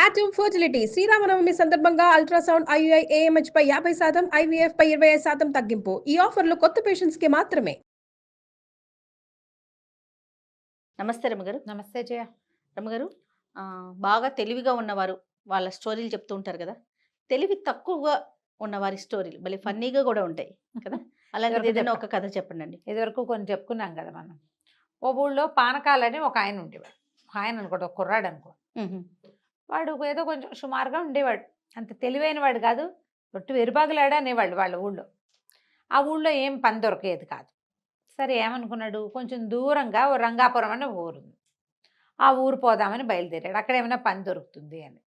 Atom fertility Sri Rama Navami సందర్భంగా ultrasound IUI AMH పై 50%, IVF పై 25% తగ్గింపు. ఈ ఆఫర్లు కొత్త పేషెంట్స్ కి మాత్రమే. నమస్తే రమగారు. నమస్తే జయ. రమగారు, బాగా తెలివిగా ఉన్నవారు వాళ్ళ స్టోరీలు చెప్తూ ఉంటారు కదా. తెలివి తక్కువగా ఉన్నవారి స్టోరీలు భలే ఫన్నీగా కూడా ఉంటాయి కదా. అలాంటిది ఏదైనా ఒక కథ చెప్పండి. ఇదివరకు కొన్ని చెప్పుకున్నాం కదా మనం. ఓ ఊళ్ళో పానకాలని ఒక ఆయన ఉండేవాడు. ఆయన అనుకోండి, ఒక కుర్రాడు అనుకో. వాడు ఏదో కొంచెం సుమారుగా ఉండేవాడు. అంత తెలివైన వాడు కాదు, ఒట్టు వెరుబాగులాడా అనేవాళ్ళు వాళ్ళ ఊళ్ళో. ఆ ఊళ్ళో ఏం పని దొరికేది కాదు. సరే ఏమనుకున్నాడు, కొంచెం దూరంగా ఓ రంగాపురం అనే ఊరు ఉంది. ఆ ఊరు పోదామని బయలుదేరాడు. అక్కడ ఏమైనా పని దొరుకుతుంది అని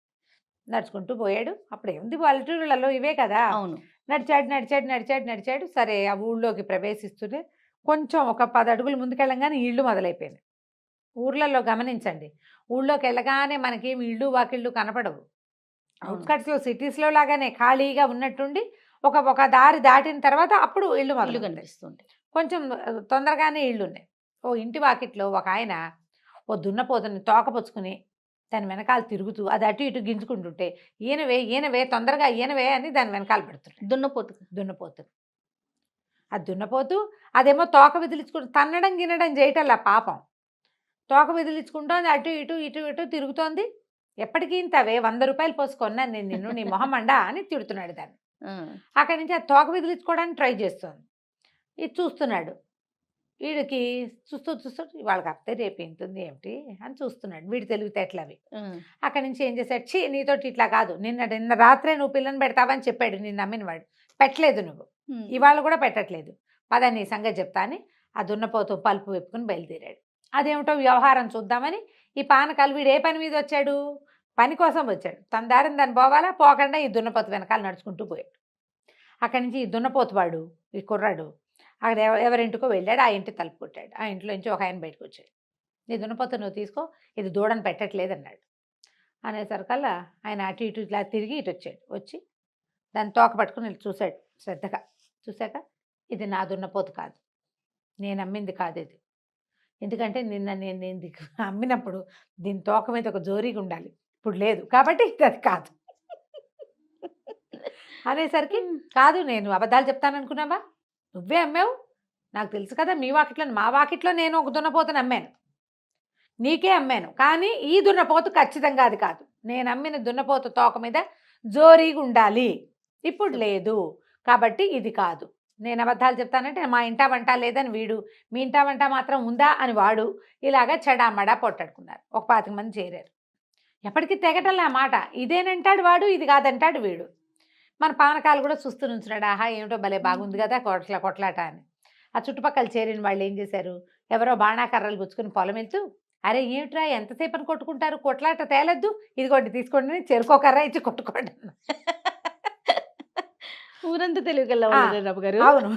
నడుచుకుంటూ పోయాడు. అప్పుడు ఏముంది, పల్లెటూళ్ళలో ఇవే కదా. అవును. నడిచాడు నడిచాడు నడిచాడు నడిచాడు. సరే ఆ ఊళ్ళోకి ప్రవేశిస్తూనే కొంచెం ఒక 10 అడుగులు ముందుకెళ్ళంగానే ఇళ్ళు మొదలైపోయినాయి. ఊర్లలో గమనించండి, ఊళ్ళోకి వెళ్ళగానే మనకేమి ఇళ్ళు వాకిళ్ళు కనపడవు. అవుట్స్కట్స్లో సిటీస్లో లాగానే ఖాళీగా ఉన్నట్టుండి ఒక దారి దాటిన తర్వాత అప్పుడు ఇళ్ళు మొదలు కనిపిస్తుంది. కొంచెం తొందరగానే ఇళ్ళు ఉన్నాయి. ఓ ఇంటి వాకిట్లో ఒక ఆయన ఓ దున్నపోతుని తోకపుచ్చుకుని దాని వెనకాల తిరుగుతూ అది అటు ఇటు గింజుకుంటుంటే, ఈయనవే తొందరగా ఈయనవే అని దాని వెనకాల పెడుతుంటాడు. దున్నపోతు అది దున్నపోతూ అదేమో తోక విదిలించుకుంటూ తన్నడం గినడం చేయటల్లా పాపం. తోక విదిలించుకుంటోంది, అటు ఇటు ఇటు ఇటు తిరుగుతోంది. ఎప్పటికీ ఇంతవే 100 రూపాయలు పోసుకొన్నాను నేను నిన్ను, నీ మొహమండా అని తిడుతున్నాడు దాన్ని. అక్కడి నుంచి ఆ తోక విదిలించుకోవడానికి ట్రై చేస్తోంది. ఇది చూస్తున్నాడు. వీడికి చూస్తూ వాళ్ళకి అప్తే రేపు ఎంతుంది ఏమిటి అని చూస్తున్నాడు. వీడి తెలివితేటలు అవి. అక్కడి నుంచి ఏం చేశాడు, ఛీ నీతోటి ఇట్లా కాదు, నిన్న రాత్రే నువ్వు పిల్లని పెడతావని చెప్పాడు నిన్ను నమ్మినవాడు. పెట్టలేదు నువ్వు, ఇవాళ కూడా పెట్టట్లేదు. పద నీ సంగతి చెప్తా అని ఆ దున్నపోతూ పలుపు వెప్పుకుని బయలుదేరాడు. అదేమిటో వ్యవహారం చూద్దామని ఈ పానకాలు వీడు ఏ పని మీద వచ్చాడు, పని కోసం వచ్చాడు. తన దారిని దాన్ని పోవాలా, పోకుండా ఈ దున్నపోతు వెనకాల నడుచుకుంటూ పోయాడు. అక్కడి నుంచి ఈ దున్నపోతు వాడు, ఈ కుర్రాడు అక్కడ ఎవరింటికో వెళ్ళాడు. ఆ ఇంటి తలుపు కొట్టాడు. ఆ ఇంట్లో నుంచి ఒక ఆయన బయటకు వచ్చాడు. నీ దున్నపోతు నువ్వు తీసుకో, ఇది దూడని పెట్టట్లేదు అన్నాడు. అనేసరికల్లా ఆయన అటు ఇటు ఇట్లా తిరిగి ఇటు వచ్చాడు. వచ్చి దాన్ని తోక పట్టుకుని చూశాడు శ్రద్ధగా. చూశాక, ఇది నా దున్నపోతు కాదు, నేను అమ్మింది కాదు ఇది. ఎందుకంటే నిన్న నేను అమ్మినప్పుడు దీని తోక మీద ఒక జోరీగా ఉండాలి, ఇప్పుడు లేదు కాబట్టి ఇది అది కాదు అనేసరికి, కాదు నేను అబద్ధాలు చెప్తాననుకున్నావా, నువ్వే అమ్మావు, నాకు తెలుసు కదా. మీ వాకిట్లో మా వాకిట్లో నేను ఒక దున్నపోతుని అమ్మాను, నీకే అమ్మాను. కానీ ఈ దున్నపోతు ఖచ్చితంగా అది కాదు. నేను అమ్మిన దున్నపోతు తోక మీద జోరీగా ఉండాలి, ఇప్పుడు లేదు కాబట్టి ఇది కాదు. నేను అబద్ధాలు చెప్తానంటే మా ఇంటా వంట లేదని వీడు, మీ ఇంటా వంట మాత్రం ఉందా అని వాడు, ఇలాగా చెడామడా పొట్టాడుకున్నారు. ఒక 25 మంది చేరారు. ఎప్పటికీ తెగటల్లా ఆ మాట. ఇదేనంటాడు వాడు, ఇది కాదంటాడు వీడు. మన పానకాలు కూడా చూస్తూ నుంచున్నాడు. ఆహా ఏమిటో భలే బాగుంది కదా కొట్లాట అని. ఆ చుట్టుపక్కల చేరిన వాళ్ళు ఏం చేశారు, ఎవరో బాణాకర్రలు గుచ్చుకుని పొలం వెళ్తూ, అరే ఏమిట్రా ఎంతసేపని కొట్టుకుంటారు, కొట్లాట తేలద్దు, ఇదిగోండి తీసుకోండి, చెరుకోకర్ర ఇచ్చి కొట్టుకోండి. ఊరంతా తెలివిగల గారు. అవును.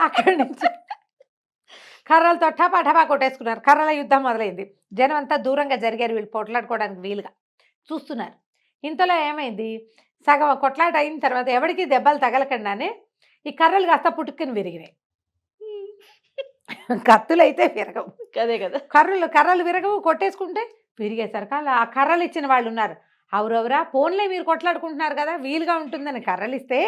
అక్కడి నుంచి కర్రలతో టపా కొట్టేసుకున్నారు. కర్రల యుద్ధం మొదలైంది. జనం అంతా దూరంగా జరిగారు, వీళ్ళు కొట్లాడుకోవడానికి వీలుగా చూస్తున్నారు. ఇంతలో ఏమైంది, సగం కొట్లాట అయిన తర్వాత ఎవరికి దెబ్బలు తగలకుండానే ఈ కర్రలు కాస్త పుట్టుకుని విరిగినాయి. కత్తులు అయితే విరగవు, అదే కదా. కర్రలు విరగవు, కొట్టేసుకుంటే విరిగేసరికి ఆ కర్రలు ఇచ్చిన వాళ్ళు ఉన్నారు. అవురవరా ఫోన్లే మీరు కొట్లాడుకుంటున్నారు కదా, వీలుగా ఉంటుందని కర్రలు ఇస్తే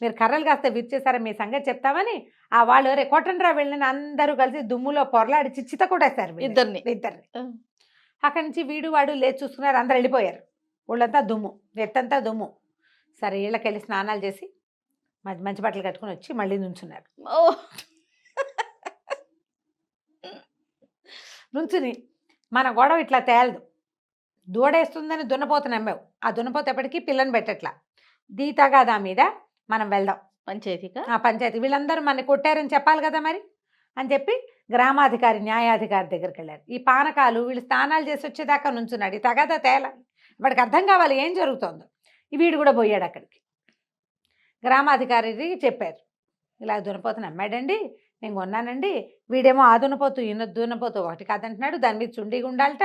మీరు కర్రలు కాస్త విరిచేసారా, మీ సంగతి చెప్తామని ఆ వాళ్ళు రే కొట్టండిరా వెళ్ళిన అందరూ కలిసి దుమ్ములో పొరలాడి చిచ్చిత కొట్టేస్తారు ఇద్దరిని. అక్కడి నుంచి వీడు వాడు లేచి చూసుకున్నారు. అందరు వెళ్ళిపోయారు. ఊళ్ళంతా దుమ్ము, ఎట్టంతా దుమ్ము. సరే ఇళ్ళకి వెళ్ళి స్నానాలు చేసి మంచి బట్టలు కట్టుకుని వచ్చి మళ్ళీ నుంచున్నారు. నుంచుని మన గొడవ ఇట్లా తేలదు, దూడేస్తుందని దున్నపోతు నమ్మావు, ఆ దున్నపోతు ఎప్పటికీ పిల్లని పెట్టట్లా, దీతగాదా మీద మనం వెళ్దాం పంచాయతీ. వీళ్ళందరూ మన కొట్టారని చెప్పాలి కదా మరి అని చెప్పి గ్రామాధికారి న్యాయాధికారి దగ్గరికి వెళ్ళారు. ఈ పానకాలు వీళ్ళు స్నానాలు చేసి వచ్చేదాకా నుంచున్నాడు. ఈ తగాదా తేలాలి, వాడికి అర్థం కావాలి ఏం జరుగుతుందో. వీడు కూడా పోయాడు అక్కడికి. గ్రామాధికారికి చెప్పారు, ఇలా దున్నపోతుని అమ్మాడండి, నేను కొన్నానండి. వీడేమో ఆ దున్నపోతు ఈయన దున్నపోతు ఒకటి కాదంటున్నాడు, దాని మీద చుండిగా ఉండాలట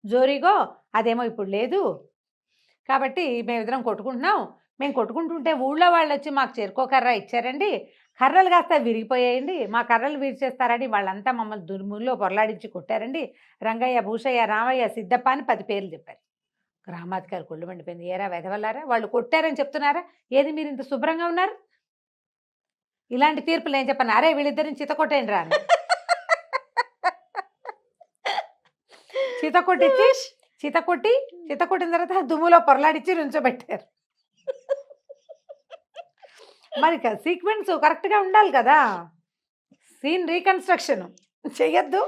జోరీగో, అదేమో ఇప్పుడు లేదు కాబట్టి మేమిద్దరం కొట్టుకుంటున్నాం. మేము కొట్టుకుంటుంటే ఊళ్ళో వాళ్ళు వచ్చి మాకు చెరుకోకర్ర ఇచ్చారండి, కర్రలు కాస్త విరిగిపోయాయండి, మా కర్రలు విరిచేస్తారని వాళ్ళంతా మమ్మల్ని దుర్ముల్లో పొరలాడించి కొట్టారండి. రంగయ్య, భూషయ్య, రామయ్య, సిద్ధప్ప అని 10 పేర్లు చెప్పారు. గ్రామాధికారి కొళ్ళు మండిపోయింది. ఏరా వెధవలారా, వాళ్ళు కొట్టారని చెప్తున్నారా? ఏది మీరు ఇంత శుభ్రంగా ఉన్నారు? ఇలాంటి తీర్పులు నేను చెప్పాను. అరే వీళ్ళిద్దరిని చితకొట్టేయండి రా అని. చితకొట్టిన తర్వాత దుమ్ములో పొరలాడిచ్చి నుంచోబెట్టారు. మరి సీక్వెన్స్ కరెక్ట్గా ఉండాలి కదా. సీన్ రీకన్స్ట్రక్షన్ చెయ్యొద్దు.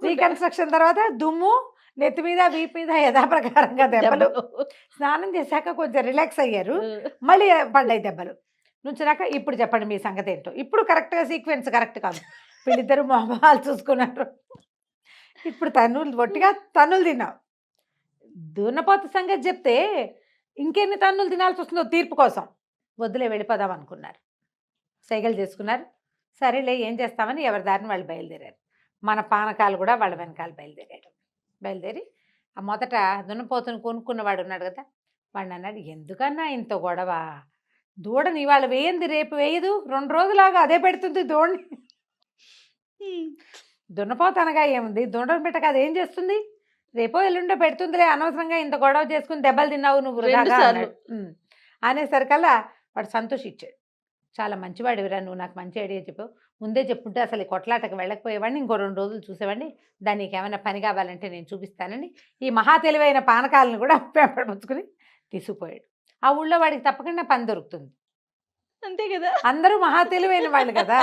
రీకన్స్ట్రక్షన్ తర్వాత దుమ్ము నెత్తి మీద వీపు మీద యథాప్రకారంగా దెబ్బలు. స్నానం చేశాక కొంచెం రిలాక్స్ అయ్యారు, మళ్ళీ పడ్డాయి దెబ్బలు. నుంచినాక ఇప్పుడు చెప్పండి మీ సంగతి ఏంటో. ఇప్పుడు కరెక్ట్గా సీక్వెన్స్ కరెక్ట్ కాదు. వీళ్ళిద్దరు మొహాలు చూసుకున్నారు. ఇప్పుడు ఒట్టిగా తన్నులు తిన్నావు. దున్నపోత సంగతి చెప్తే ఇంకెన్ని తన్నులు తినాల్సి వస్తుందో తీర్పు కోసం. వద్దులే వెళ్ళిపోదాం అనుకున్నారు. సైకిల్ చేసుకున్నారు. సరేలే ఏం చేస్తామని ఎవరి దారిని వాళ్ళు బయలుదేరారు. మన పానకాలు కూడా వాళ్ళ వెనకాల బయలుదేరి ఆ మొదట దున్నపోతును కొనుక్కున్నవాడు ఉన్నాడు కదా, వాడిని అన్నాడు, ఎందుకన్నా ఇంత గొడవ? దూడని ఇవాళ వేయింది, రేపు వేయదు, 2 రోజులాగా అదే పెడుతుంది దూడని. దున్నపోత అనగా ఏముంది, దూడని పెట్టక అదేం చేస్తుంది? రేపో ఎల్లుండో పెడుతుందిలే, అనవసరంగా ఇంత గొడవ చేసుకుని దెబ్బలు తిన్నావు నువ్వు వృధాగా అన్నాడు. అనేసరికల్లా వాడు సంతోషించాడు. చాలా మంచివాడివిరా నువ్వు, నాకు మంచి ఐడియా చెప్పావు, ముందే చెప్పుంటే అసలు ఈ కొట్లాటకు వెళ్ళకపోయేవాడిని, ఇంకో 2 రోజులు చూసేవాడిని, దానికి ఏమైనా పని కావాలంటే నేను చూపిస్తానని ఈ మహా తెలివైన పానకాలను కూడా పెంపడుపుచ్చుకుని తీసుకుపోయాడు. ఆ ఊళ్ళో వాడికి తప్పకుండా పని దొరుకుతుంది. అంతే కదా, అందరూ మహా తెలివైన వాళ్ళు కదా.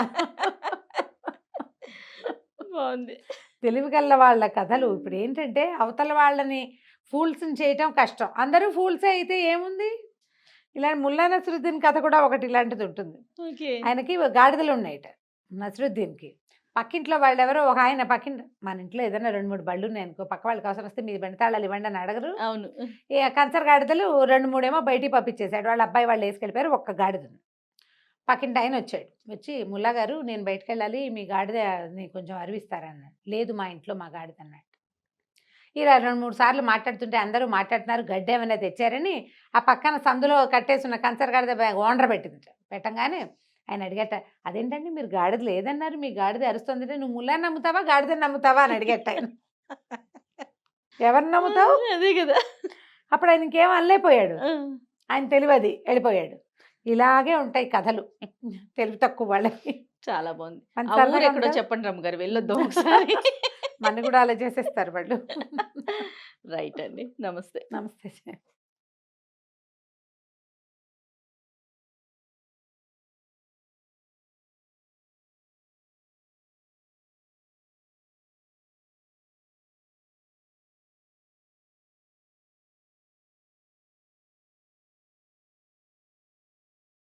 బాగుంది. తెలివి గల్ల వాళ్ళ కథలు. ఇప్పుడు ఏంటంటే అవతల వాళ్ళని ఫూల్స్ని చేయటం కష్టం. అందరూ ఫూల్సే అయితే ఏముంది. ఇలాంటి ముల్లా నసరుద్దీన్ కథ కూడా ఒకటి ఇలాంటిది ఉంటుంది. ఆయనకి గాడిదలు ఉన్నాయట నసరుద్దీన్కి. పక్కింట్లో వాళ్ళు ఎవరో ఒక ఆయన మన ఇంట్లో ఏదైనా 2-3 బళ్ళు ఉన్నాయి అనుకో, పక్క వాళ్ళకి అవసరం వస్తే మీ బండి తాళాలు ఇవ్వండి అని అడగరు. అవును. కంచర్ గాడిదలు 2-3 ఏమో బయటికి పంపించేశాడు. వాళ్ళ అబ్బాయి వాళ్ళు వేసుకెళ్ళిపోయారు. ఒక్క గాడిదని పక్కింటి ఆయన వచ్చాడు. వచ్చి, ముల్లా గారు నేను బయటకు వెళ్ళాలి, మీ గాడిదని కొంచెం అరివిస్తారన్నాడు. లేదు మా ఇంట్లో మా గాడిద అన్నాడు. ఇలా 2-3 సార్లు మాట్లాడుతుంటే అందరూ మాట్లాడుతున్నారు, గడ్డి ఏమైనా తెచ్చారని ఆ పక్కన సందులో కట్టేసిన కంచర్ గాడిద ఓనర్ పెట్టింది. పెట్టంగానే ఆయన అడిగట, అదేంటండి మీరు గాడిద లేదన్నారు, మీ గాడిద అరుస్తుందంటే నువ్వు ముల్లా నమ్ముతావా గాడిదని నమ్ముతావా అని అడిగట ఆయన. ఎవరిని నమ్ముతావు? అదే కదా. అప్పుడు ఆయన ఇంకేం అనలేకపోయాడు. ఆయన తెలివది వెళ్ళిపోయాడు. ఇలాగే ఉంటాయి కథలు తెలివి తక్కువ వాళ్ళకి. చాలా బాగుంది. ఎక్కడో చెప్పండి రమ్మ గారు, వెళ్ళొద్దాం ఒకసారి. మన కూడా అలా చేసేస్తారు వాళ్ళు. రైట్ అండి. నమస్తే. నమస్తే.